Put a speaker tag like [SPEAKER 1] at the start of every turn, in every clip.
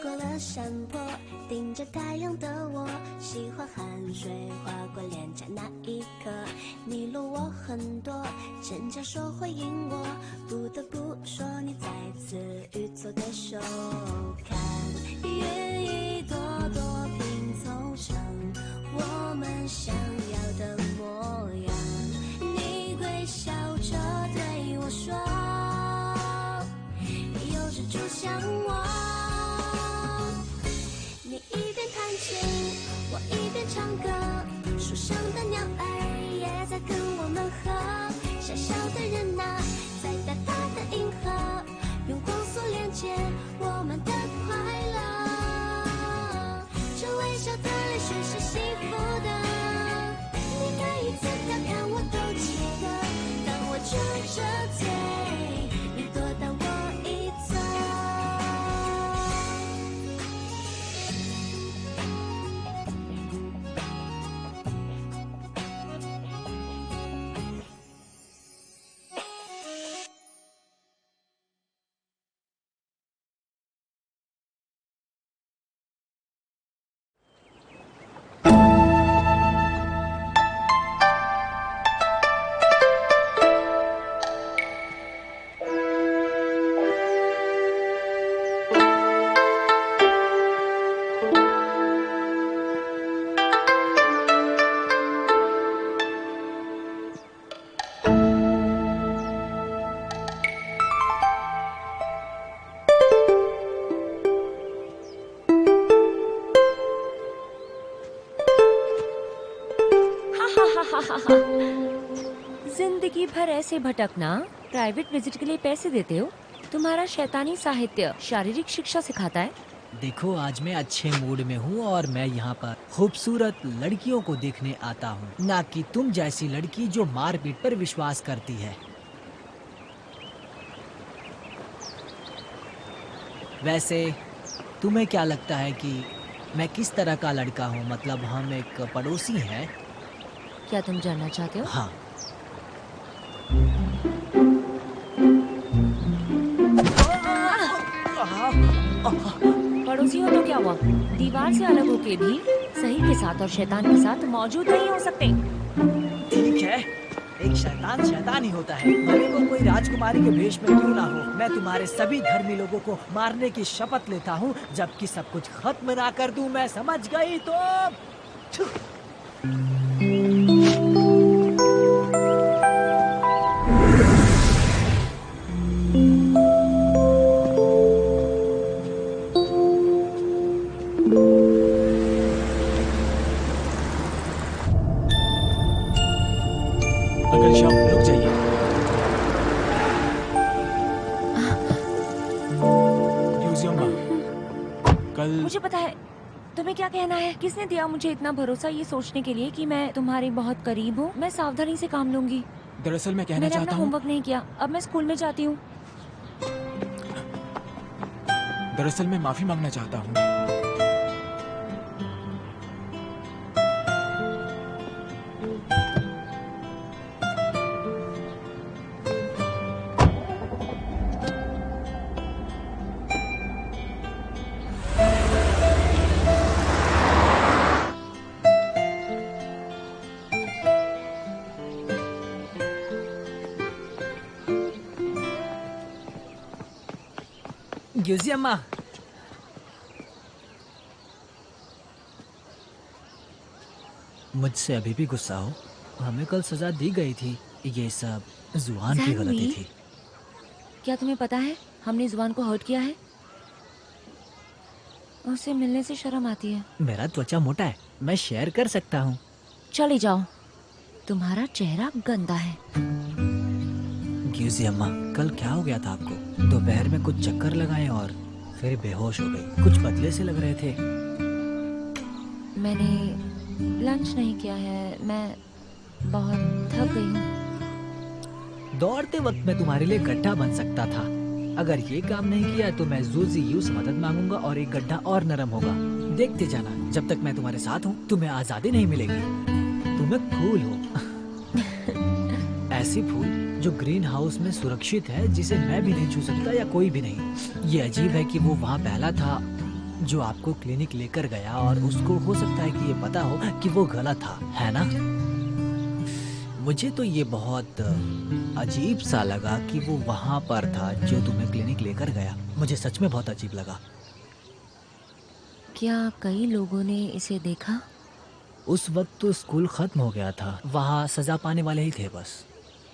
[SPEAKER 1] 过了山坡，顶着太阳的我，喜欢汗水划过脸颊那一刻。你搂我很多，真假说回应我，不得不说你再次与错的手，看云一朵朵拼凑成我们想要的模样。你微笑着对我说，有只猪像我。你一边弹琴，我一边唱歌，树上的鸟儿也在跟我们和。小小的人啊，在大大的银河，用光速连接我们的快乐。这微笑的泪水是幸福的，你每一次调侃我都记得，当我撅着嘴，你躲到我一侧。
[SPEAKER 2] जिंदगी भर ऐसे भटकना, प्राइवेट विजिट के लिए पैसे देते हो, तुम्हारा शैतानी साहित्य शारीरिक शिक्षा सिखाता है।
[SPEAKER 3] देखो आज मैं अच्छे मूड में हूँ और मैं यहाँ पर खूबसूरत लड़कियों को देखने आता हूँ, ना कि तुम जैसी लड़की जो मारपीट पर विश्वास करती है। वैसे तुम्हें क्या लगता है कि मैं किस तरह का लड़का हूँ? मतलब हम एक पड़ोसी हैं।
[SPEAKER 2] क्या तुम जानना चाहते हो?
[SPEAKER 3] हाँ।
[SPEAKER 2] पड़ोसी हो तो क्या हुआ? दीवार से अलग होके भी सही के साथ और शैतान के साथ मौजूद नहीं हो सकते।
[SPEAKER 3] ठीक है, एक शैतान शैतान ही होता है, भले वो कोई राजकुमारी के भेष में क्यों ना हो। मैं तुम्हारे सभी धर्मी लोगों को मारने की शपथ लेता हूँ जबकि सब कुछ खत्म ना कर दूं। मैं समझ गई तो रुक जाइए।
[SPEAKER 4] कल
[SPEAKER 2] मुझे पता है तुम्हें क्या कहना है। किसने दिया मुझे इतना भरोसा ये सोचने के लिए कि मैं तुम्हारे बहुत करीब हूँ? मैं सावधानी से काम लूंगी।
[SPEAKER 4] दरअसल मैं कहना
[SPEAKER 2] मैंने
[SPEAKER 4] चाहता
[SPEAKER 2] अपना
[SPEAKER 4] हूँ,
[SPEAKER 2] होमवर्क नहीं किया, अब मैं स्कूल में जाती हूँ।
[SPEAKER 4] दरअसल मैं माफी मांगना चाहता हूँ।
[SPEAKER 3] यूजी अम्मा, मुझसे अभी भी गुस्सा हो? हमें कल सजा दी गई थी, ये सब जुआन की गलती थी।
[SPEAKER 2] क्या तुम्हें पता है हमने जुआन को हर्ट किया है? उससे मिलने से शर्म आती है।
[SPEAKER 3] मेरा त्वचा मोटा है, मैं शेयर कर सकता हूँ।
[SPEAKER 2] चले जाओ, तुम्हारा चेहरा गंदा है।
[SPEAKER 3] यूजी अम्मा, कल क्या हो गया था आपको? दोपहर में कुछ चक्कर लगाए और फिर बेहोश हो गई। कुछ पतले से लग रहे थे।
[SPEAKER 2] मैंने लंच नहीं किया है, मैं बहुत थक गई हूँ।
[SPEAKER 3] दौड़ते वक्त मैं तुम्हारे लिए गड्ढा बन सकता था। अगर ये काम नहीं किया तो मैं जूजी यू से मदद मांगूंगा और एक गड्ढा और नरम होगा। देखते जाना, जब तक मैं तुम्हारे साथ हूँ तुम्हें आजादी नहीं मिलेगी। तुम्हें फूल हो ऐसी फूल जो ग्रीन हाउस में सुरक्षित है, जिसे मैं भी नहीं छू सकता या कोई भी नहीं। ये अजीब है कि वो वहाँ पहला था जो आपको क्लिनिक लेकर गया और उसको हो सकता है कि ये पता हो कि वो गलत था, है ना? मुझे तो ये बहुत अजीब सा लगा कि वो वहां पर था जो तुम्हें क्लिनिक लेकर गया। मुझे सच में बहुत अजीब लगा।
[SPEAKER 2] क्या कई लोगों ने इसे देखा?
[SPEAKER 3] उस वक्त तो स्कूल खत्म हो गया था, वहाँ सजा पाने वाले ही थे बस।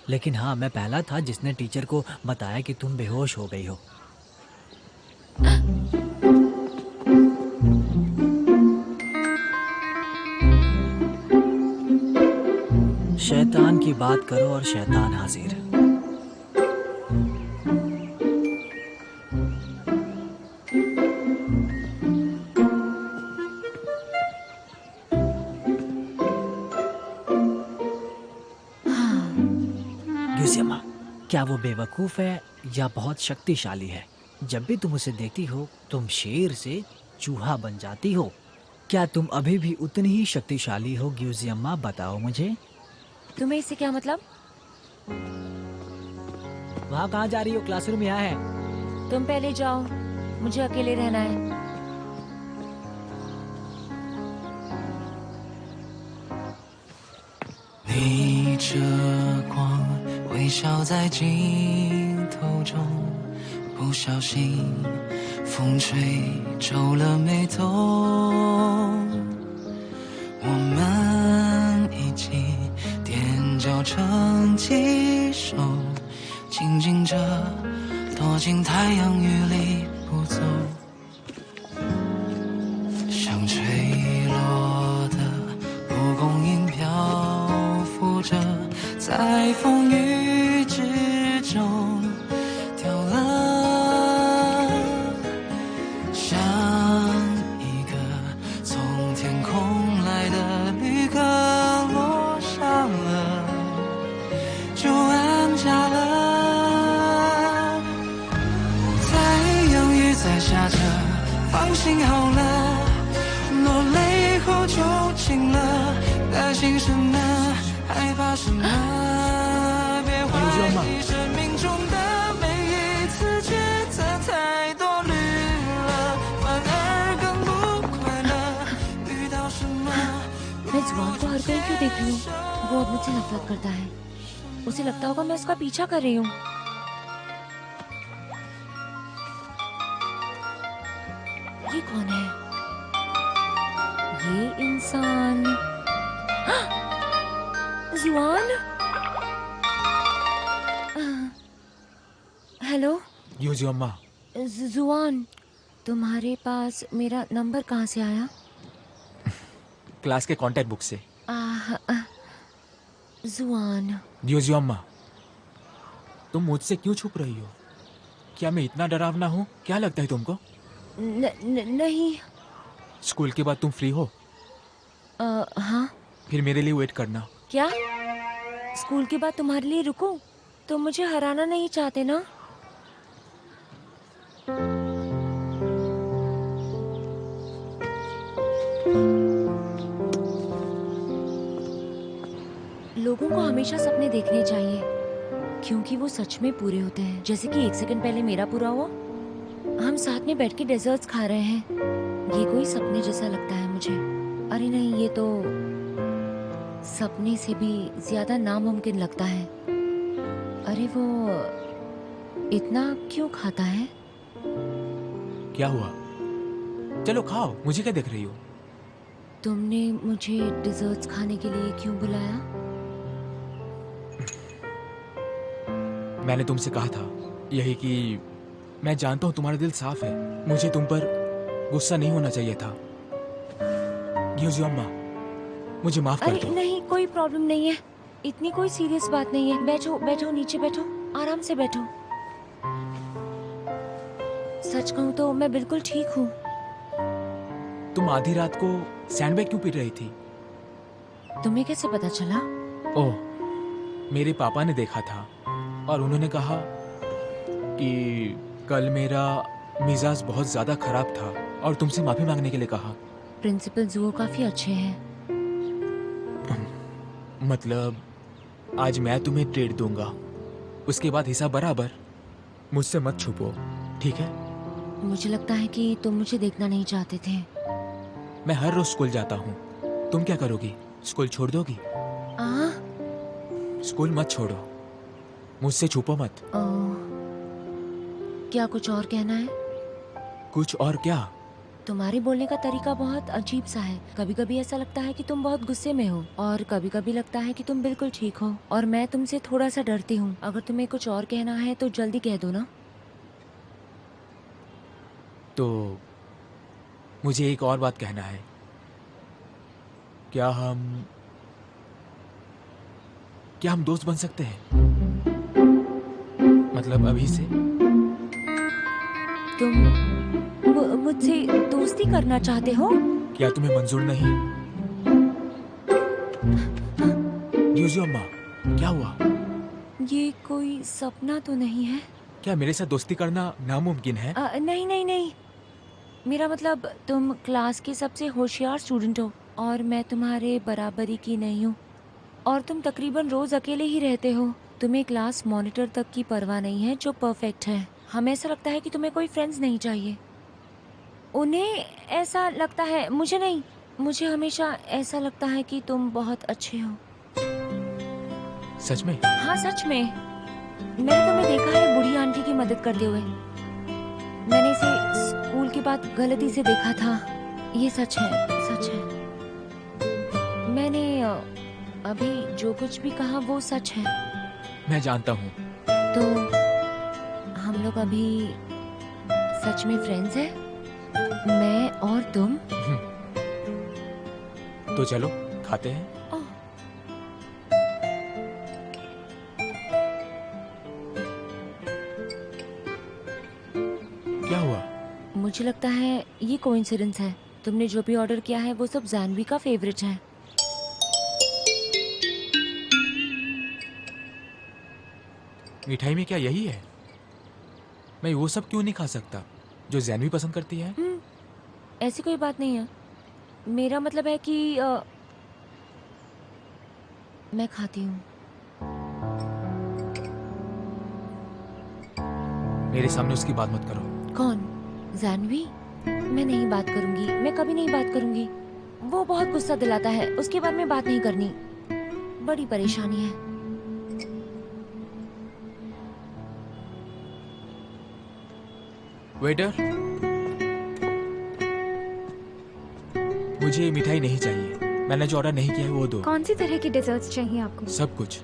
[SPEAKER 3] लेकिन हाँ, मैं पहला था जिसने टीचर को बताया कि तुम बेहोश हो गई हो। शैतान की बात करो और शैतान हाजिर। यूजियमा, क्या वो बेवकूफ है या बहुत शक्तिशाली है? जब भी तुम उसे देखती हो तुम शेर से चूहा बन जाती हो। क्या तुम अभी भी उतनी ही शक्तिशाली हो यूजियमा? बताओ मुझे।
[SPEAKER 2] तुम्हें इससे क्या मतलब?
[SPEAKER 3] वहाँ कहाँ जा रही हो? क्लासरूम यहाँ है।
[SPEAKER 2] तुम पहले जाओ, मुझे अकेले रहना है।
[SPEAKER 5] 逆着光，微笑在镜头中，不小心风吹皱了眉头。我们一起踮脚成几首，静静着躲进太阳雨里不走，像吹落的蒲公英漂浮着，在风雨之中掉了，像一个从天空来的旅客落下了，就安家了。太阳雨在下着，放心好了，落泪后就晴了，担心什么？害怕什么？别怀疑生命中的每一次抉择太多虑了，反而更不快乐。遇到什么？
[SPEAKER 2] मैं जुआन को हर कहीं क्यों देख रही हूँ? वो अब मुझसे नफरत करता है। उसे लगता होगा मैं उसका पीछा कर रही हूँ। ये कौन है? ये इंसान जुआन? हेलो
[SPEAKER 4] यूजियम्मा,
[SPEAKER 2] जुआन, तुम्हारे पास मेरा नंबर कहाँ से आया?
[SPEAKER 4] क्लास के कांटेक्ट बुक से।
[SPEAKER 2] जुआन,
[SPEAKER 4] यूजियम्मा, तुम मुझसे क्यों छुप रही हो? क्या मैं इतना डरावना हूँ? क्या लगता है तुमको?
[SPEAKER 2] नहीं।
[SPEAKER 4] स्कूल के बाद तुम फ्री हो?
[SPEAKER 2] हाँ।
[SPEAKER 4] फिर मेरे लिए वेट करना।
[SPEAKER 2] क्या? स्कूल के बाद तुम्हारे लिए रुको? तुम मुझे हराना नहीं चाहते ना? लोगों को हमेशा सपने देखने चाहिए क्योंकि वो सच में पूरे होते हैं। जैसे कि 1 सेकंड पहले मेरा पूरा हुआ। हम साथ में बैठ के डेजर्ट्स खा रहे हैं। ये कोई सपने जैसा लगता है मुझे। अरे नहीं, ये तो सपने से भी ज्यादा नामुमकिन लगता है। अरे वो इतना क्यों खाता है?
[SPEAKER 4] क्या हुआ? चलो खाओ, मुझे क्या देख रही हो?
[SPEAKER 2] तुमने मुझे डेजर्ट्स खाने के लिए क्यों बुलाया?
[SPEAKER 4] मैंने तुमसे कहा था यही कि मैं जानता हूँ तुम्हारा दिल साफ है। मुझे तुम पर गुस्सा नहीं होना चाहिए था। यूजियम्मा, मुझे माफ कर
[SPEAKER 2] अरे
[SPEAKER 4] दो।
[SPEAKER 2] नहीं, कोई प्रॉब्लम नहीं है। इतनी कोई सीरियस बात नहीं है। बैठो बैठो, नीचे बैठो, आराम से बैठो। सच कहूँ तो मैं बिल्कुल ठीक हूँ।
[SPEAKER 4] तुम आधी रात को सैंडबैग क्यों पीट रही थी?
[SPEAKER 2] तुम्हें कैसे पता चला?
[SPEAKER 4] ओह, मेरे पापा ने देखा था और उन्होंने कहा कि कल मेरा मिजाज बहुत ज्यादा खराब था और तुमसे माफी मांगने के लिए कहा।
[SPEAKER 2] प्रिंसिपल जुओ काफी अच्छे हैं।
[SPEAKER 4] मतलब आज मैं तुम्हें ट्रीट दूंगा, उसके बाद हिसाब बराबर। मुझसे मत छुपो, ठीक है?
[SPEAKER 2] मुझे लगता है कि तुम मुझे देखना नहीं चाहते थे।
[SPEAKER 4] मैं हर रोज स्कूल जाता हूँ। तुम क्या करोगी? स्कूल छोड़ दोगी? स्कूल मत छोड़ो, मुझसे छुपो मत।
[SPEAKER 2] क्या कुछ और कहना है?
[SPEAKER 4] कुछ और क्या?
[SPEAKER 2] तुम्हारे बोलने का तरीका बहुत अजीब सा है। कभी कभी ऐसा लगता है कि तुम बहुत गुस्से में हो और कभी कभी लगता है कि तुम बिल्कुल ठीक हो, और मैं तुमसे थोड़ा सा डरती हूँ। अगर तुम्हें कुछ और कहना है तो जल्दी कह दो ना।
[SPEAKER 4] तो मुझे एक और बात कहना है। क्या हम दोस्त बन सकते हैं? मतलब अभी से?
[SPEAKER 2] तुम मुझसे दोस्ती करना चाहते हो?
[SPEAKER 4] क्या तुम्हें मंजूर नहीं? यूजी अम्मा, क्या हुआ?
[SPEAKER 2] ये कोई सपना तो नहीं है?
[SPEAKER 4] क्या मेरे साथ दोस्ती करना नामुमकिन है?
[SPEAKER 2] नहीं नहीं नहीं, मेरा मतलब तुम क्लास के सबसे होशियार स्टूडेंट हो और मैं तुम्हारे बराबरी की नहीं हूँ, और तुम तकरीबन रोज अकेले ही रहते हो। तुम्हें क्लास मॉनिटर तक की परवाह नहीं है, जो परफेक्ट है। हमें ऐसा लगता है कि तुम्हें कोई फ्रेंड्स नहीं चाहिए। उन्हें ऐसा लगता है, मुझे नहीं। मुझे हमेशा ऐसा लगता है कि तुम बहुत अच्छे हो।
[SPEAKER 4] सच में?
[SPEAKER 2] हाँ सच में। मैंने तुम्हें देखा है बूढ़ी आंटी की मदद करते हुए। मैंने इसे स्कूल के बाद गलती से देखा था। ये सच है, सच है। मैंने अभी जो कुछ भी कहा वो सच है।
[SPEAKER 4] मैं जानता हूँ।
[SPEAKER 2] तो हम लोग अभी सच में फ्रेंड्स हैं, मैं और तुम।
[SPEAKER 4] तो चलो खाते हैं। क्या हुआ?
[SPEAKER 2] मुझे लगता है ये कोइंसिडेंस है। तुमने जो भी ऑर्डर किया है वो सब जानवी का फेवरेट है।
[SPEAKER 4] मिठाई में क्या यही है? मैं वो सब क्यों नहीं खा सकता जो जानवी पसंद करती है?
[SPEAKER 2] ऐसी कोई बात नहीं है। मेरा मतलब है कि मैं खाती हूँ।
[SPEAKER 4] मेरे सामने उसकी बात मत करो।
[SPEAKER 2] कौन? जानवी? मैं नहीं बात करूंगी, मैं कभी नहीं बात करूंगी। वो बहुत गुस्सा दिलाता है, उसके बारे में बात नहीं करनी। बड़ी परेशानी है।
[SPEAKER 4] वेटर, मुझे मिठाई नहीं चाहिए। मैंने जो ऑर्डर नहीं किया है वो दो।
[SPEAKER 6] कौन सी तरह की डेजर्ट्स चाहिए आपको?
[SPEAKER 4] सब कुछ।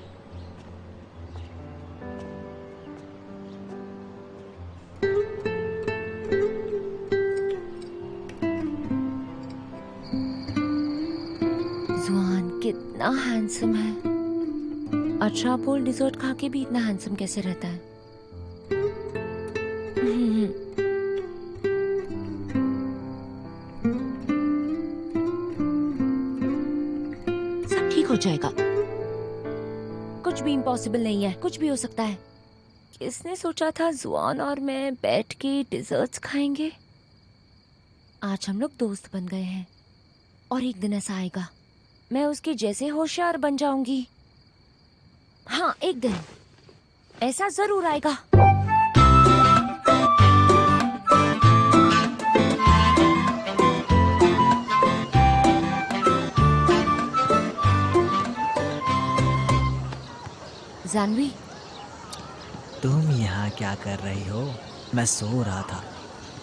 [SPEAKER 2] जुआन कितना हैंडसम है। अच्छा बोल, डिजर्ट खा के भी इतना हैंडसम कैसे रहता है? सब ठीक हो जाएगा। कुछ भी इम्पॉसिबल नहीं है, कुछ भी हो सकता है। किसने सोचा था जुआन और मैं बैठ के डिजर्ट्स खाएंगे? आज हम लोग दोस्त बन गए हैं, और एक दिन ऐसा आएगा मैं उसके जैसे होशियार बन जाऊंगी। हाँ, एक दिन ऐसा जरूर आएगा। जानवी,
[SPEAKER 3] तुम यहाँ क्या कर रही हो? मैं सो रहा था।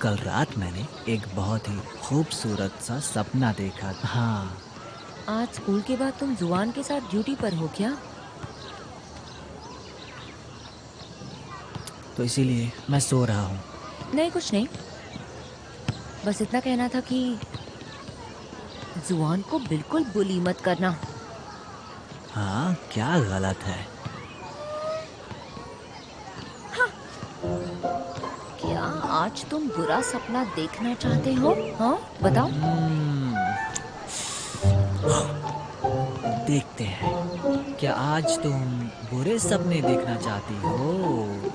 [SPEAKER 3] कल रात मैंने एक बहुत ही खूबसूरत सा सपना देखा। हाँ।
[SPEAKER 2] आज स्कूल के बाद तुम जुआन के साथ ड्यूटी पर हो क्या?
[SPEAKER 3] तो इसीलिए मैं सो रहा हूँ।
[SPEAKER 2] नहीं, कुछ नहीं। बस इतना कहना था कि जुआन को बिल्कुल बुली मत करना।
[SPEAKER 3] हाँ, क्या गलत है?
[SPEAKER 2] क्या आज तुम बुरा सपना देखना चाहते हो? हाँ, बताओ।
[SPEAKER 3] देखते हैं। क्या आज तुम बुरे सपने देखना चाहती हो?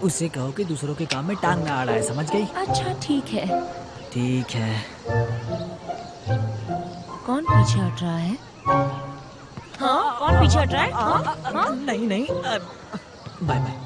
[SPEAKER 3] उसे कहो कि दूसरों के काम में टांग ना अड़ाए, समझ गई?
[SPEAKER 2] अच्छा ठीक है।
[SPEAKER 3] ठीक है।
[SPEAKER 2] कौन पीछे हट रहा है? हाँ, कौन पीछे हट रहा है? हाँ? हाँ?
[SPEAKER 3] नहीं नहीं, बाय बाय।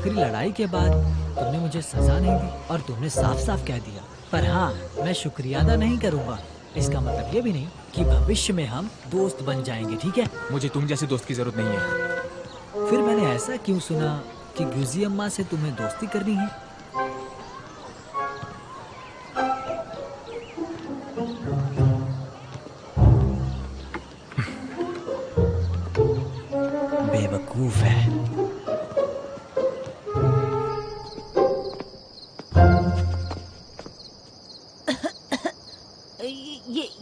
[SPEAKER 3] आखिरी लड़ाई के बाद तुमने मुझे सजा नहीं दी और तुमने साफ साफ कह दिया। पर हाँ, मैं शुक्रिया अदा नहीं करूँगा। इसका मतलब ये भी नहीं कि भविष्य में हम दोस्त बन जाएंगे, ठीक है?
[SPEAKER 4] मुझे तुम जैसे दोस्त की जरूरत नहीं है।
[SPEAKER 3] फिर मैंने ऐसा क्यों सुना कि गुजी अम्मा से तुम्हें दोस्ती करनी है? बेवकूफ है।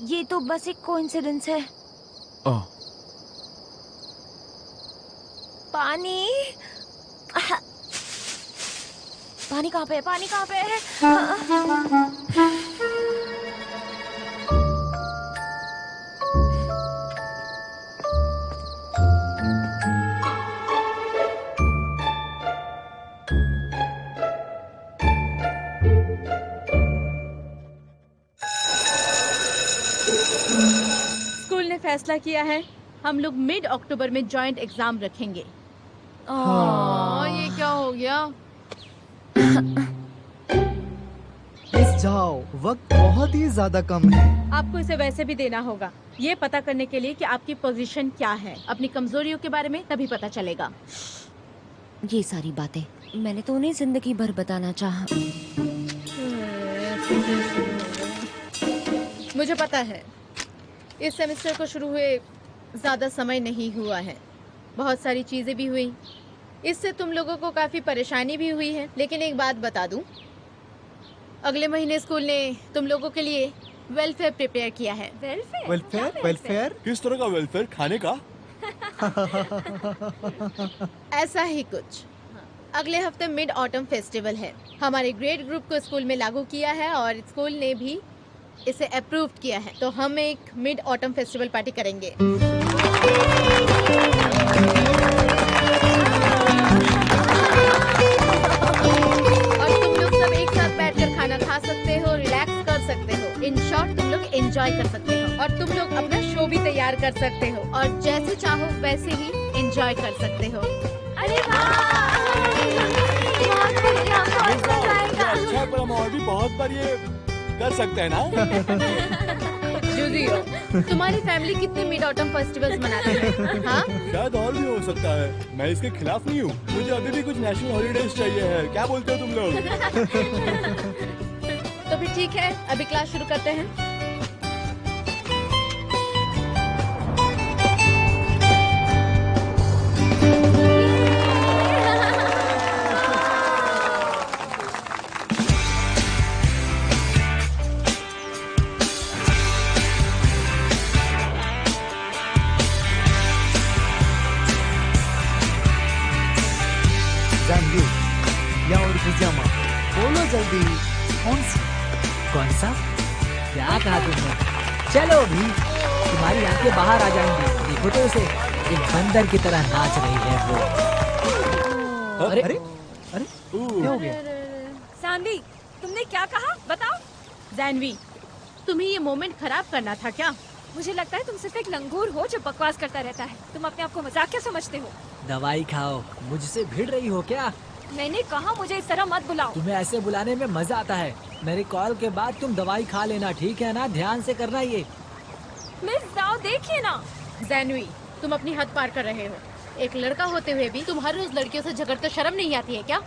[SPEAKER 2] ये तो बस एक कोइंसिडेंस है।
[SPEAKER 4] ओह,
[SPEAKER 2] पानी पानी कहाँ पे है? पानी कहाँ पे है?
[SPEAKER 7] स्कूल ने फैसला किया है हम लोग मिड अक्टूबर में जॉइंट एग्जाम रखेंगे। ये क्या हो गया?
[SPEAKER 8] बस जाओ, वक्त बहुत ही ज्यादा कम है।
[SPEAKER 7] आपको इसे वैसे भी देना होगा, ये पता करने के लिए कि आपकी पोजीशन क्या है। अपनी कमजोरियों के बारे में तभी पता चलेगा।
[SPEAKER 2] ये सारी बातें मैंने तो उन्हें जिंदगी भर बताना चाहा।
[SPEAKER 7] मुझे पता है इस सेमेस्टर को शुरू हुए ज्यादा समय नहीं हुआ है, बहुत सारी चीजें भी हुई, इससे तुम लोगों को काफी परेशानी भी हुई है। लेकिन एक बात बता दूं, अगले महीने स्कूल ने तुम लोगों के लिए वेलफेयर प्रिपेयर किया है।
[SPEAKER 8] वेलफेयर? वेलफेयर?
[SPEAKER 9] किस तरह का वेलफेयर? खाने का?
[SPEAKER 7] ऐसा ही कुछ। अगले हफ्ते मिड ऑटम फेस्टिवल है। हमारे ग्रेड ग्रुप को स्कूल में लागू किया है और स्कूल ने भी इसे अप्रूव किया है, तो हम एक मिड ऑटम फेस्टिवल पार्टी करेंगे। और तुम लोग सब एक साथ बैठकर खाना खा सकते हो, रिलैक्स कर सकते हो। इन शॉर्ट तुम लोग एंजॉय कर सकते हो और तुम लोग अपना शो भी तैयार कर सकते हो और जैसे चाहो वैसे ही एंजॉय कर सकते हो। अरे
[SPEAKER 9] अच्छा, पर हम और भी बहुत बार ये कर सकते हैं ना?
[SPEAKER 7] जूजियो, तुम्हारी फैमिली कितने मिड ऑटम फेस्टिवल्स मनाती है? हाँ?
[SPEAKER 9] शायद और भी हो सकता है। मैं इसके खिलाफ नहीं हूँ। मुझे अभी भी कुछ नेशनल हॉलीडेज चाहिए है। क्या बोलते हो तुम लोग?
[SPEAKER 7] तो फिर ठीक है, अभी क्लास शुरू करते हैं।
[SPEAKER 8] जानवी या और गुजी अम्मा, बोलो जल्दी,
[SPEAKER 3] कौन सा? क्या कहा तुमने? चलो भी, तुम्हारी आंखें बाहर आ जाएंगी। देखो तो उसे, एक बंदर की तरह नाच रही है वो।
[SPEAKER 8] अरे अरे अरे, क्या हो गया?
[SPEAKER 7] सानवी, तुमने क्या कहा? बताओ। जानवी, तुम्हें ये मोमेंट खराब करना था क्या?
[SPEAKER 6] मुझे लगता है तुम सिर्फ एक लंगूर हो जो बकवास करता रहता है। तुम अपने आप को मजाक क्या समझते हो?
[SPEAKER 3] दवाई खाओ। मुझसे भिड़ रही हो क्या?
[SPEAKER 6] मैंने कहा मुझे इस तरह मत बुलाओ।
[SPEAKER 3] तुम्हें ऐसे बुलाने में मजा आता है। मेरे कॉल के बाद तुम दवाई खा लेना, ठीक है ना? ध्यान से करना ये।
[SPEAKER 6] मिस जाओ, देखिए ना।
[SPEAKER 7] जानवी, तुम अपनी हद पार कर रहे हो। एक लड़का होते हुए भी तुम हर रोज लड़कियों से झगड़ते शर्म नहीं आती है क्या?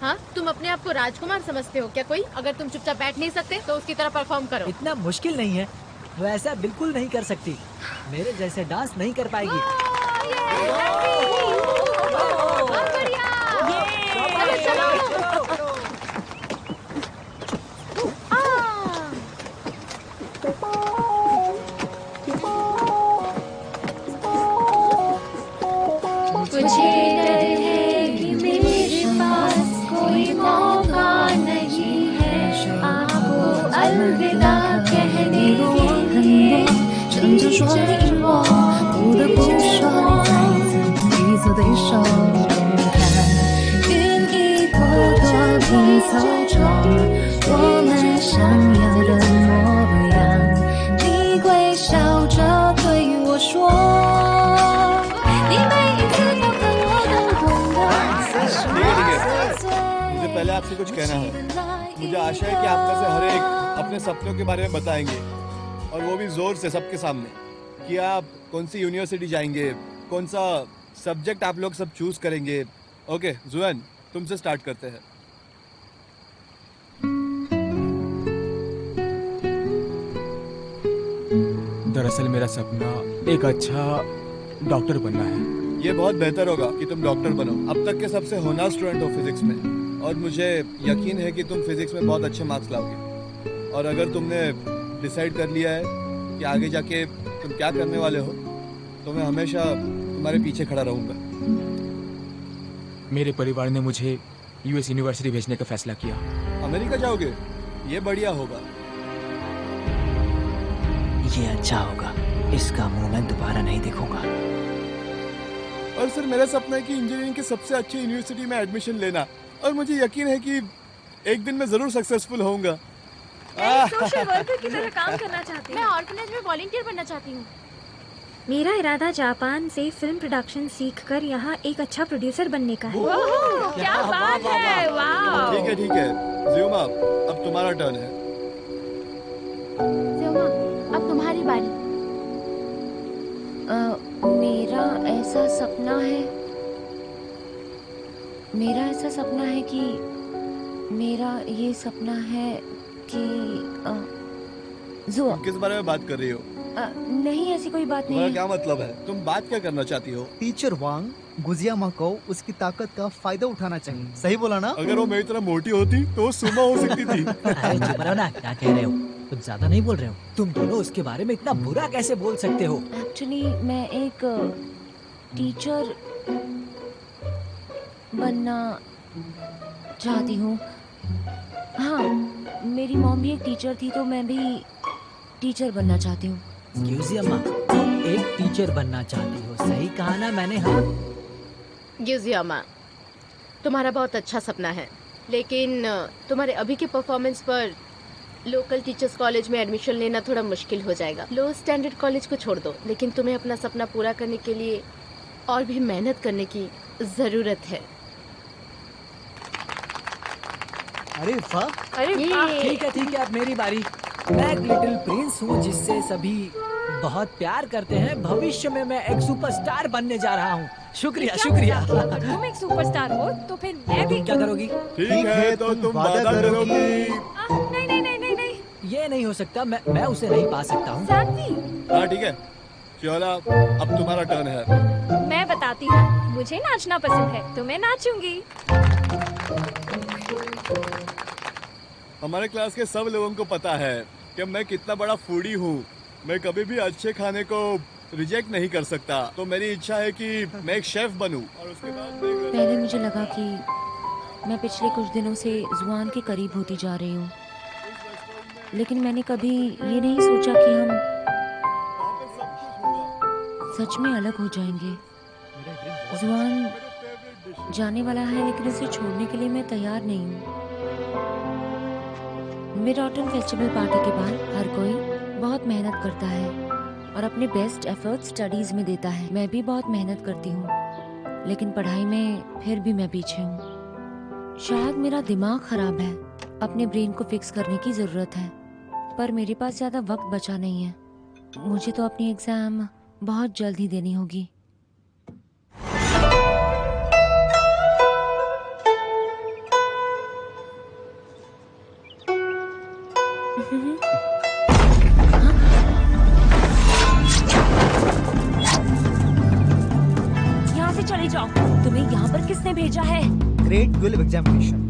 [SPEAKER 7] हाँ, तुम अपने आप को राजकुमार समझते हो क्या कोई? अगर तुम चुपचाप बैठ नहीं सकते तो उसकी तरह परफॉर्म करो।
[SPEAKER 3] इतना मुश्किल नहीं है, वो ऐसा बिल्कुल नहीं कर सकती। मेरे जैसे डांस नहीं कर पाएगी।
[SPEAKER 1] मुझे डर है कि मेरे पास कोई मौका नहीं है आपको अलविदा कहने के लिए।
[SPEAKER 10] 撑着说你我不得不说你再一次低头对手看云一朵朵拼凑成我们想要的模样，你微笑着对我说，你每一次都跟我都懂得。
[SPEAKER 9] कुछ कहना है। मुझे आशा है कि आप में से हर एक अपने सपनों के बारे में बताएंगे, और वो भी जोर से सबके सामने, कि आप कौन सी यूनिवर्सिटी जाएंगे, कौन सा सब्जेक्ट आप लोग सब चूज करेंगे। ओके जुआन, तुमसे स्टार्ट करते हैं।
[SPEAKER 4] दरअसल मेरा सपना एक अच्छा डॉक्टर बनना है।
[SPEAKER 9] ये बहुत बेहतर होगा कि तुम डॉक्टर बनो। अब तक के सबसे होनहार स्टूडेंट हो फिजिक्स में, और मुझे यकीन है कि तुम फिजिक्स में बहुत अच्छे मार्क्स लाओगे। और अगर तुमने डिसाइड कर लिया है कि आगे जाके तुम क्या करने वाले हो, तो मैं हमेशा तुम्हारे पीछे खड़ा रहूंगा।
[SPEAKER 4] मेरे परिवार ने मुझे यूएस यूनिवर्सिटी भेजने का फैसला किया।
[SPEAKER 9] अमेरिका जाओगे? ये बढ़िया होगा।
[SPEAKER 3] ये अच्छा होगा, इसका मुंह मैं दोबारा नहीं देखूंगा।
[SPEAKER 9] और सर, मेरा सपना है कि इंजीनियरिंग के सबसे अच्छी यूनिवर्सिटी में एडमिशन लेना, और मुझे यकीन है कि एक दिन मैं जरूर सक्सेसफुल होऊंगा।
[SPEAKER 6] सोशल वर्कर की तरह काम करना चाहती हूँ।
[SPEAKER 7] मैं ऑर्फनेज में वॉलंटियर बनना चाहती हूँ।
[SPEAKER 11] मेरा इरादा जापान से फिल्म प्रोडक्शन सीखकर यहाँ एक अच्छा प्रोड्यूसर बनने का है।
[SPEAKER 6] क्या बात है, वाह।
[SPEAKER 9] ठीक है ठीक है, ज़ियोमा, अब तुम्हारा टर्न है।
[SPEAKER 7] ज़ियोमा, अब तुम्हारी बारी।
[SPEAKER 2] मेरा ऐसा सपना है, कि मेरा ये सपना है कि जुआ।
[SPEAKER 9] किस बारे में बात कर रही हो?
[SPEAKER 2] नहीं, ऐसी कोई बात नहीं
[SPEAKER 9] तुम्हारा
[SPEAKER 2] है।
[SPEAKER 9] क्या मतलब है? तुम बात क्या करना चाहती हो?
[SPEAKER 8] टीचर वांग, गुजियामा को उसकी ताकत का फायदा उठाना चाहिए। सही बोला ना?
[SPEAKER 9] अगर वो मेरी तरह मोटी होती तो वो सुमा हो सकती थी।
[SPEAKER 3] अरे चुप रहो ना, क्या कह रहे हो? कुछ ज्यादा नहीं बोल रहे हो? तुम दोनों उसके बारे में इतना बुरा कैसे बोल सकते हो?
[SPEAKER 2] एक्चुअली मैं एक टीचर बनना चाहती हूँ। हाँ, मेरी मॉम भी एक टीचर थी, तो मैं भी टीचर बनना चाहती हूँ।
[SPEAKER 3] यूजियम्मा, तुम एक टीचर बनना चाहती हो, सही कहा ना मैंने? हाँ
[SPEAKER 7] यूजियामा, तुम्हारा बहुत अच्छा सपना है, लेकिन तुम्हारे अभी के परफॉर्मेंस पर लोकल टीचर्स कॉलेज में एडमिशन लेना थोड़ा मुश्किल हो जाएगा। लो स्टैंडर्ड कॉलेज को छोड़ दो, लेकिन तुम्हें अपना सपना पूरा करने के लिए और भी मेहनत करने की ज़रूरत है।
[SPEAKER 8] अरे वाह!
[SPEAKER 6] अरे वाह।
[SPEAKER 3] ठीक है, अब मेरी बारी। मैं एक लिटिल प्रिंस हूँ जिससे सभी बहुत प्यार करते हैं। भविष्य में मैं एक सुपरस्टार बनने जा रहा हूँ। शुक्रिया शुक्रिया।
[SPEAKER 6] अगर तुम एक सुपरस्टार हो तो फिर मैं भी।
[SPEAKER 3] क्या करोगी?
[SPEAKER 9] ठीक है, तो तुम वादा करोगी?
[SPEAKER 6] नहीं नहीं नहीं नहीं नहीं,
[SPEAKER 3] ये नहीं हो सकता, मैं उसे नहीं पा सकता हूँ।
[SPEAKER 9] हाँ ठीक है, चला, अब तुम्हारा टर्न है।
[SPEAKER 6] मैं बताती हूँ, मुझे नाचना पसंद है तो मैं नाचूंगी।
[SPEAKER 9] हमारे क्लास के सब लोगों को पता है कि मैं कितना बड़ा फूडी हूँ। मैं कभी भी अच्छे खाने को रिजेक्ट नहीं कर सकता, तो मेरी इच्छा है कि मैं एक शेफ बनूं। और उसके बाद
[SPEAKER 2] पहले मुझे लगा कि मैं पिछले कुछ दिनों से जुआन के करीब होती जा रही हूँ, लेकिन मैंने कभी ये नहीं सोचा कि हम सच में अलग हो जाएंगे। जुआन जाने वाला है, लेकिन उसे छोड़ने के लिए मैं तैयार नहीं हूँ। मिड ऑटम फेस्टिवल पार्टी के बाद हर कोई बहुत मेहनत करता है और अपने बेस्ट एफर्ट स्टडीज में देता है। मैं भी बहुत मेहनत करती हूँ, लेकिन पढ़ाई में फिर भी मैं पीछे हूँ। शायद मेरा दिमाग खराब है, अपने ब्रेन को फिक्स करने की जरूरत है, पर मेरे पास ज्यादा वक्त बचा नहीं है। मुझे तो अपनी एग्जाम बहुत जल्द ही देनी होगी। यहाँ से चले जाओ। तुम्हें यहाँ पर किसने भेजा है?
[SPEAKER 8] Great 12 examination.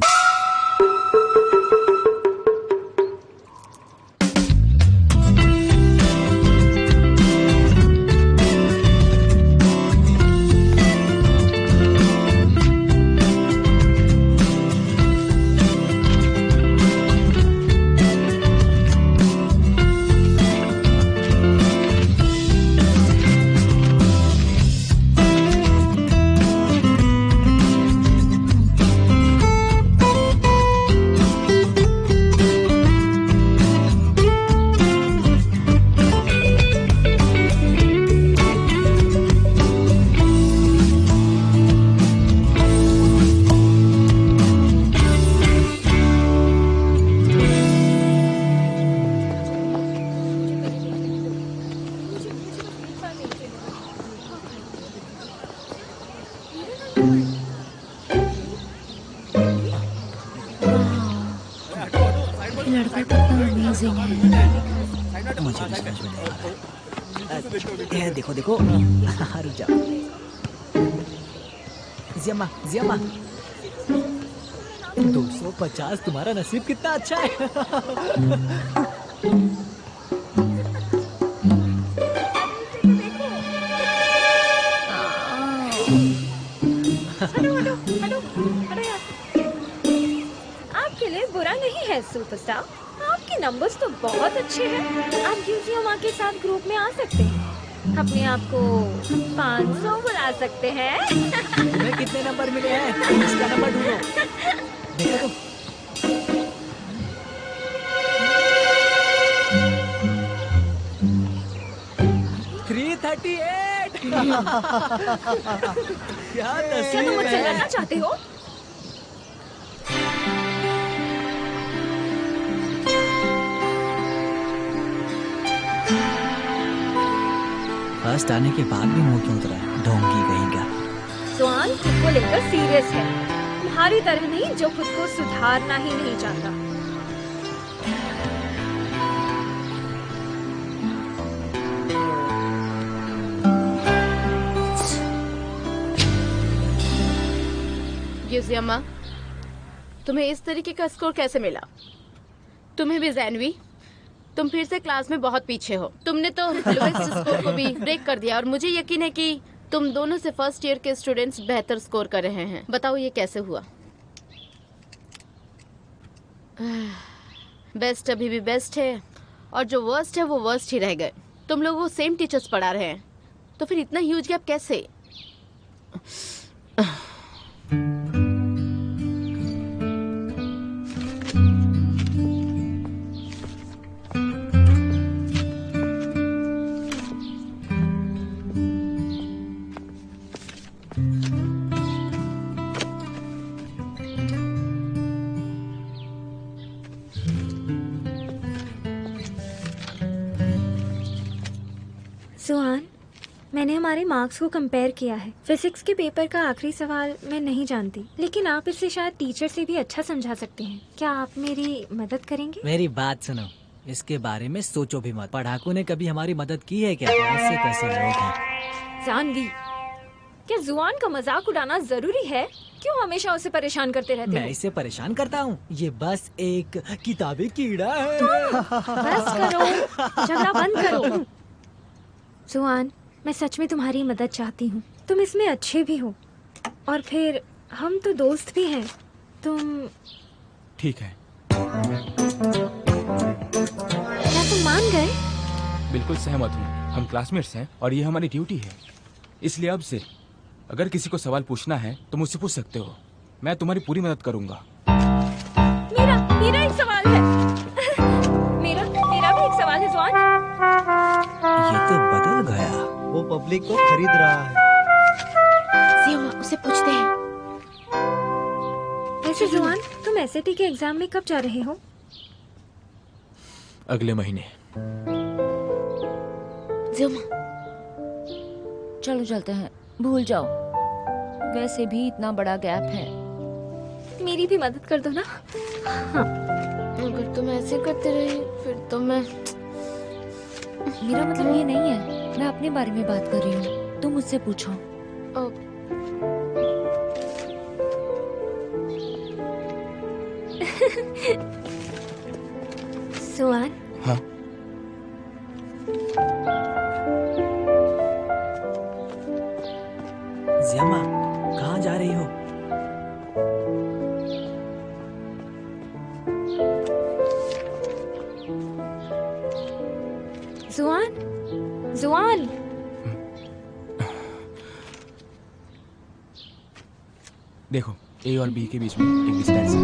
[SPEAKER 2] ये लड़का कितना अमेजिंग है।
[SPEAKER 3] मुझे भी समझ में नहीं आ रहा। ये देखो देखो, रुक जाओ। जियामा जियामा, 250, तुम्हारा नसीब कितना अच्छा है।
[SPEAKER 6] आपके लिए बुरा नहीं है सुपरस्टार, आपके नंबर्स तो बहुत अच्छे हैं। आप यूजियमा के साथ ग्रुप में आ सकते हैं, अपने आप को 500 बुला सकते हैं।
[SPEAKER 3] तुम्हें कितने नंबर मिले हैं? इसका नंबर ढूंढो। देखो तो। क्या
[SPEAKER 6] तुम मुझसे लड़ना चाहते हो?
[SPEAKER 3] फर्स्ट आने के बाद भी मुंह क्यों उतरा है? ढोंगी कहेगा।
[SPEAKER 6] स्वान खुद को लेकर सीरियस है, तुम्हारी तरह नहीं जो खुद को सुधारना ही नहीं चाहता।
[SPEAKER 7] यूजियामा, तुम्हें इस तरीके का स्कोर कैसे मिला? तुम्हें भी ज़ैनवी, तुम फिर से क्लास में बहुत पीछे हो। तुमने तो लोएस्ट स्कोर को भी ब्रेक कर दिया और मुझे यकीन है कि तुम दोनों से फर्स्ट ईयर के स्टूडेंट्स बेहतर स्कोर कर रहे हैं। बताओ ये कैसे हुआ? बेस्ट अभी भी बेस्ट है और जो वर्स्ट है वो वर्स्ट ही रह गए। तुम लोग सेम टीचर्स पढ़ा रहे हैं तो फिर इतना ह्यूज गैप कैसे?
[SPEAKER 11] सुहान, मैंने हमारे मार्क्स को कंपेयर किया है। फिजिक्स के पेपर का आखिरी सवाल मैं नहीं जानती, लेकिन आप इसे शायद टीचर से भी अच्छा समझा सकते हैं। क्या आप मेरी मदद करेंगे?
[SPEAKER 3] मेरी बात सुनो, इसके बारे में सोचो भी मत। पढ़ाकू ने कभी हमारी मदद की है क्या? ऐसे कैसे लोग हैं?
[SPEAKER 6] जानवी, क्या जुआन का मजाक उड़ाना जरूरी है? क्यों हमेशा उसे परेशान करते रहते
[SPEAKER 3] मैं
[SPEAKER 6] हो?
[SPEAKER 3] इसे परेशान करता हूँ? ये बस एक किताबी कीड़ा है।
[SPEAKER 11] बस करो, झगड़ा बंद करो। सुहान, मैं सच में तुम्हारी मदद चाहती हूँ। तुम इसमें अच्छे भी हो और फिर हम तो दोस्त भी हैं। तुम
[SPEAKER 4] ठीक है।
[SPEAKER 11] क्या तुम मान गए?
[SPEAKER 4] बिल्कुल सहमत हूँ। हम क्लासमेट्स हैं और ये हमारी ड्यूटी है। इसलिए अब से अगर किसी को सवाल पूछना है तो मुझसे पूछ सकते हो। मैं तुम्हारी पूरी मदद करूंगा।
[SPEAKER 6] मेरा एक सवाल है। मेरा भी एक सवाल है जुआन।
[SPEAKER 3] ये तो बदल गया।
[SPEAKER 8] वो पब्लिक को खरीद रहा है।
[SPEAKER 7] सियामा, उसे पूछते हैं।
[SPEAKER 11] ऐसे जुआन, तुम एसएटी के एग्जाम में कब जा रहे हो?
[SPEAKER 4] अगले महीने।
[SPEAKER 2] चलो चलते हैं, भूल जाओ। वैसे भी इतना बड़ा गैप है।
[SPEAKER 11] मेरी भी मदद कर दो ना।
[SPEAKER 7] हाँ। अगर तुम ऐसे करते रहे फिर तो मैं...
[SPEAKER 2] मेरा मतलब ये नहीं है, मैं अपने बारे में बात कर रही हूँ। तुम मुझसे पूछो।
[SPEAKER 11] सुहान।
[SPEAKER 4] हाँ।
[SPEAKER 3] जियामा, कहाँ जा रही हो?
[SPEAKER 11] जुआन, जुआन।
[SPEAKER 4] देखो, ए और बी के बीच में एक डिस्टेंस है।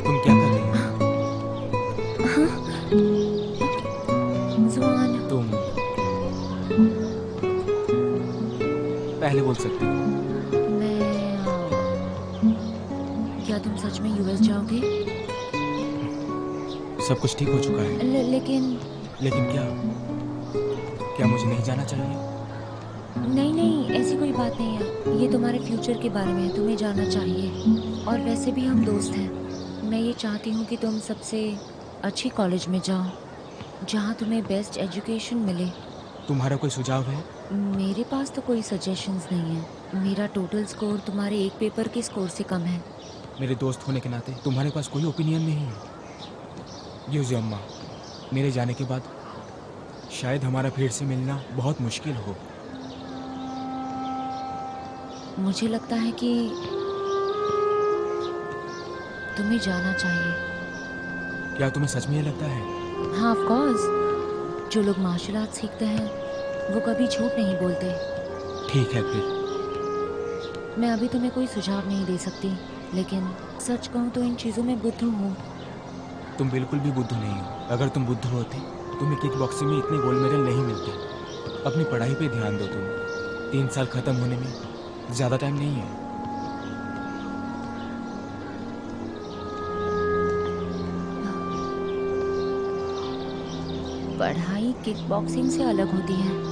[SPEAKER 4] तुम क्या कर रही हो?
[SPEAKER 2] जुआन,
[SPEAKER 4] तुम पहले बोल सकती हो।
[SPEAKER 2] क्या तुम सच में यूएस जाओगे?
[SPEAKER 4] सब कुछ ठीक हो चुका है। लेकिन क्या मुझे नहीं जाना चाहिए?
[SPEAKER 2] नहीं, ऐसी कोई बात नहीं है। ये तुम्हारे फ्यूचर के बारे में है, तुम्हें जाना चाहिए। और वैसे भी हम दोस्त हैं। मैं ये चाहती हूँ कि तुम सबसे अच्छी कॉलेज में जाओ जहाँ तुम्हें बेस्ट एजुकेशन मिले।
[SPEAKER 4] तुम्हारा कोई सुझाव है?
[SPEAKER 2] मेरे पास तो कोई सजेशंस नहीं है। मेरा टोटल स्कोर तुम्हारे एक पेपर के स्कोर से कम है।
[SPEAKER 4] मेरे दोस्त होने के नाते तुम्हारे पास कोई ओपिनियन नहीं है? यूजी अम्मा, मेरे जाने के बाद शायद हमारा फिर से मिलना बहुत मुश्किल हो।
[SPEAKER 2] मुझे लगता है कि तुम्हें जाना चाहिए।
[SPEAKER 4] क्या तुम्हें सच में ये लगता है?
[SPEAKER 2] हाँ, ऑफ कोर्स। जो लोग मार्शल आर्ट सीखते हैं वो कभी झूठ नहीं बोलते।
[SPEAKER 4] ठीक है फिर।
[SPEAKER 2] मैं अभी तुम्हें कोई सुझाव नहीं दे सकती, लेकिन सच कहूँ तो इन चीज़ों में बुद्धू हूँ।
[SPEAKER 4] तुम बिल्कुल भी बुद्धू नहीं हो। अगर तुम बुद्धू होती तुम्हें किक बॉक्सिंग में इतने गोल्ड मेडल नहीं मिलते। अपनी पढ़ाई पे ध्यान दो। तुम 3 साल खत्म होने में ज़्यादा टाइम नहीं है।
[SPEAKER 2] पढ़ाई किक बॉक्सिंग से अलग होती है।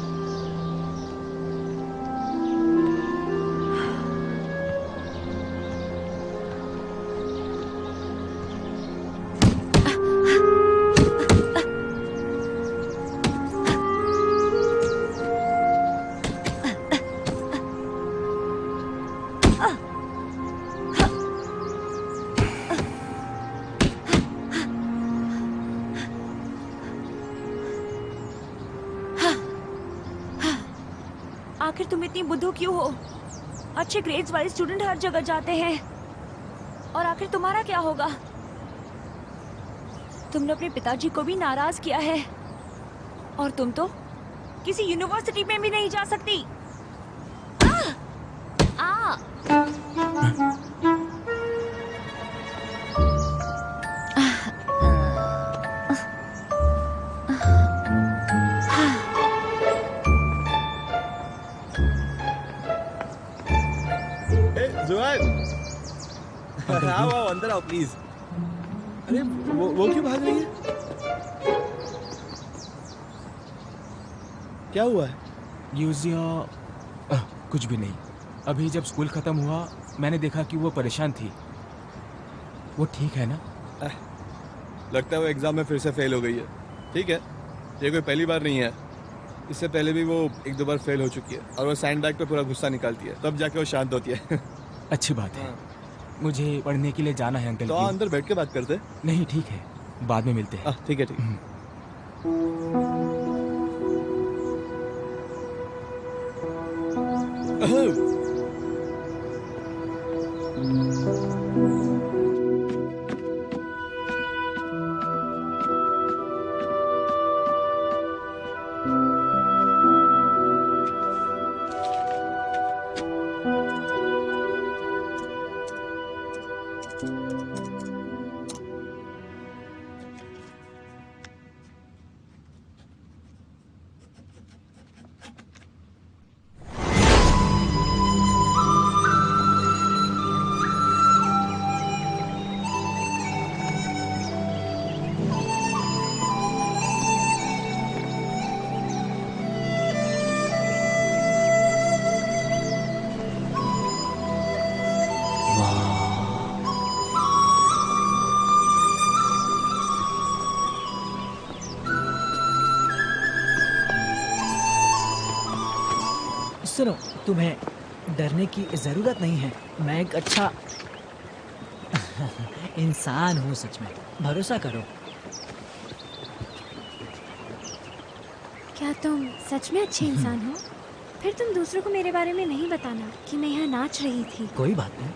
[SPEAKER 2] आखिर तुम इतनी बुद्धू क्यों हो? अच्छे ग्रेड्स वाले स्टूडेंट हर जगह जाते हैं, और आखिर तुम्हारा क्या होगा? तुमने अपने पिताजी को भी नाराज किया है, और तुम तो किसी यूनिवर्सिटी में भी नहीं जा सकती।
[SPEAKER 9] आओ अंदर आओ प्लीज। अरे वो क्यों भाग रही है? क्या हुआ है?
[SPEAKER 4] कुछ भी नहीं। अभी जब स्कूल खत्म हुआ मैंने देखा कि वो परेशान थी। वो ठीक है ना?
[SPEAKER 9] लगता है वो एग्जाम में फिर से फेल हो गई है। ठीक है, ये कोई पहली बार नहीं है। इससे पहले भी वो 1-2 बार फेल हो चुकी है, और वो सैंड बैग पे पूरा गुस्सा निकालती है, तब जाके वो शांत होती है।
[SPEAKER 4] अच्छी बात है। मुझे पढ़ने के लिए जाना है अंकल।
[SPEAKER 9] तो अंदर बैठ के बात करते?
[SPEAKER 4] नहीं, ठीक है, बाद में मिलते हैं।
[SPEAKER 9] ठीक है, ठीक है।
[SPEAKER 3] सुनो, तुम्हें डरने की जरूरत नहीं है। मैं एक अच्छा इंसान हूँ, सच में भरोसा करो।
[SPEAKER 11] क्या तुम सच में अच्छे इंसान हो? फिर तुम दूसरों को मेरे बारे में नहीं बताना कि मैं यहाँ नाच रही थी।
[SPEAKER 3] कोई बात नहीं,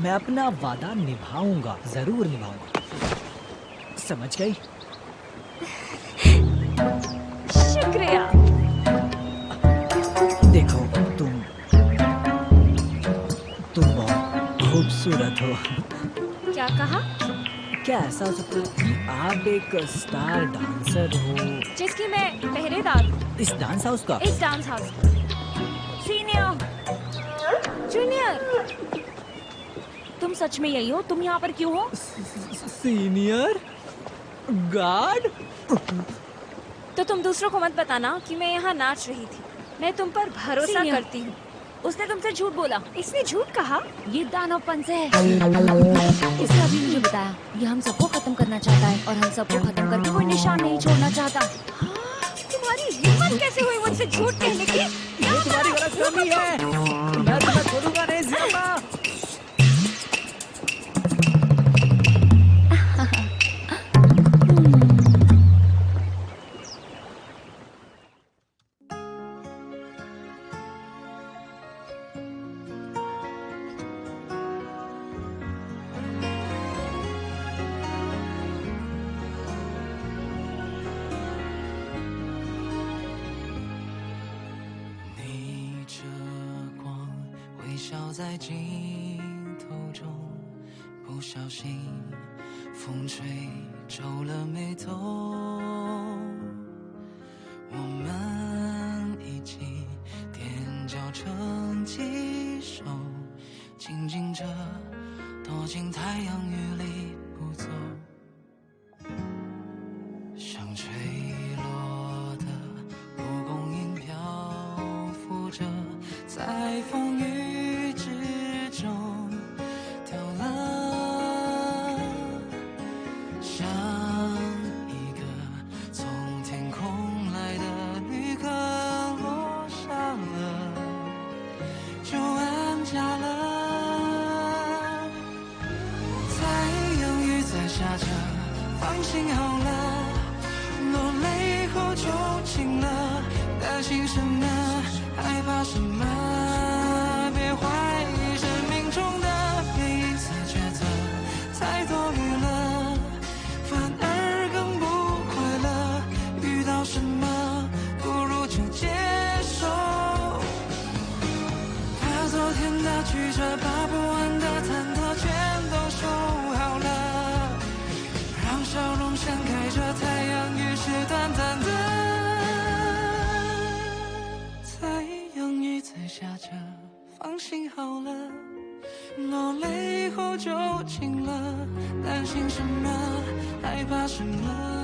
[SPEAKER 3] मैं अपना वादा निभाऊंगा, जरूर निभाऊंगा। समझ गई?
[SPEAKER 11] शुक्रिया।
[SPEAKER 3] देखो, तुम खूबसूरत हो।
[SPEAKER 11] क्या कहा?
[SPEAKER 3] क्या ऐसा हो सकता है कि आप एक स्टार डांसर हो
[SPEAKER 6] जिसकी मैं पहरेदार हूँ
[SPEAKER 3] इस डांस हाउस का?
[SPEAKER 6] इस डांस हाउस। सीनियर, जूनियर,
[SPEAKER 2] तुम सच में यही हो? तुम यहाँ पर क्यों हो?
[SPEAKER 3] Senior guard?
[SPEAKER 6] तो तुम दूसरों को मत बताना कि मैं यहाँ नाच रही थी। मैं तुम पर भरोसा
[SPEAKER 2] सीनियर।
[SPEAKER 6] करती हूँ।
[SPEAKER 2] उसने तुमसे झूठ बोला।
[SPEAKER 6] इसने झूठ कहा?
[SPEAKER 2] ये दानवपन से है। इसने अभी मुझे बताया ये हम सबको खत्म करना चाहता है और हम सबको खत्म करके कोई निशान नहीं छोड़ना चाहता।
[SPEAKER 6] तुम्हारी हिम्मत कैसे हुई मुझसे झूठ कहने की?
[SPEAKER 3] ये तुम्हारी गलतफहमी है। मैं तुम्हें छोड़ूंगा नहीं ज़ियामा।
[SPEAKER 5] 逆着光，微笑在镜头中，不小心风吹皱了眉头。我们一起踮脚成几首，静静着躲进太阳雨里不走。像吹落的蒲公英漂浮着，在风雨之中掉了，像一个从天空来的旅客落下了，就安家了。太阳雨在下着，放心好了。落泪后就晴了，担心什么？害怕什么？别怀疑生命中的每一次抉择，太多余了，反而更不快乐。遇到什么，不如就接受。把昨天的曲折，把不完的忐忑，全都收好了，让笑容盛开着。太阳雨是短暂的，太阳雨在下着，放心好了。落泪后就晴了，担心什么？害怕什么？